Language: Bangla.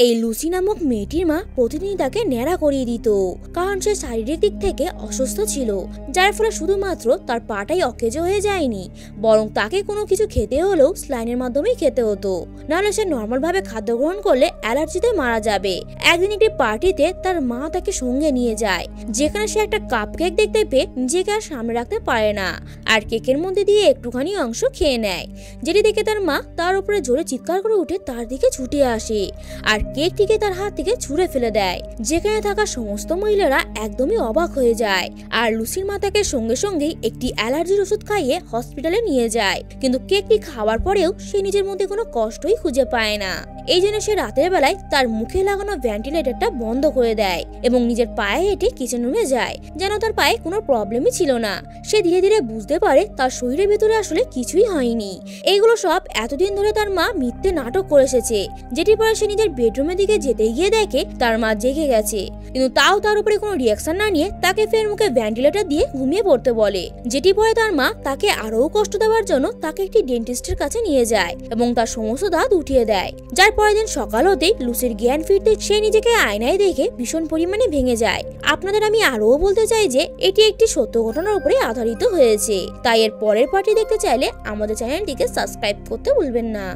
এই লুসি নামক মেয়েটির মা প্রতিদিন তাকে ন্যাড়া করিয়ে দিত, কারণ সে শারীরিক দিক থেকে অসুস্থ ছিল, যার ফলে শুধুমাত্র তার পাটাই অকেজ হয়ে যায়নি, বরং তাকে কোনো কিছু খেতে হলেও স্লাইনের মাধ্যমেই খেতে হতো, নাহলে সে নর্মাল ভাবে খাদ্য গ্রহণ করলে অ্যালার্জিতে মারা যাবে। একদিন একটি পার্টিতে তার মা তাকে সঙ্গে নিয়ে যায়, যেখানে সে একটা কাপ কেক দেখতে পেয়ে নিজেকে আর সামনে রাখতে পারে না, আর কেকের মধ্যে দিয়ে একটুখানি অংশ খেয়ে নেয়, যেটি দেখে তার মা তার উপরে জোরে চিৎকার করে উঠে তার দিকে ছুটে আসে আর কেকটিকে তার হাত থেকে ছুঁড়ে ফেলে দেয়, যেখানে থাকা সমস্ত মহিলারা একদমই অবাক হয়ে যায়। আর লুসির মা তাকে সঙ্গে সঙ্গেই একটি অ্যালার্জির ওষুধ খাইয়ে হসপিটালে নিয়ে যায়, কিন্তু কেকটি খাওয়ার পরেও সে নিজের মধ্যে কোনো কষ্টই খুঁজে পায় না। এই জন্য সে রাতের বেলায় তার মুখে লাগানো ভেন্টিলেটরটা বন্ধ করে দেয় এবং নিজের পায়ে হেঁটে কিচেন রুমে যায়, যেন তার পায়ে কোনো প্রবলেমই ছিল না। সে ধীরে ধীরে বুঝতে পারে তার শরীরের ভেতরে আসলে কিছুই হয়নি। এইগুলো সব এতদিন ধরে তার মা মিথ্যে নাটক করে এসেছে, যেটি পরে সে নিজের বেডরুমের দিকে যেতে গিয়ে দেখে তার মা জেগে গেছে, কিন্তু তাও তার উপরে কোনো রিয়াকশন না নিয়ে তাকে ফের মুখে ভেন্টিলেটর দিয়ে ঘুমিয়ে পড়তে বলে, যেটি পরে তার মা তাকে আরও কষ্ট দেওয়ার জন্য তাকে একটি ডেন্টিস্টের কাছে নিয়ে যায় এবং তার সমস্ত দাঁত উঠিয়ে দেয়। যার পরের দিন সকাল হতেই লুসির জ্ঞান ফিরতে সে নিজেকে আয়নায় দেখে ভীষণ পরিমাণে ভেঙে যায়। আপনাদের আমি আরও বলতে চাই যে এটি একটি সত্য ঘটনার উপরে আধারিত হয়েছে, তাই এর পরের পার্টি দেখতে চাইলে আমাদের চ্যানেলটিকে সাবস্ক্রাইব করতে ভুলবেন না।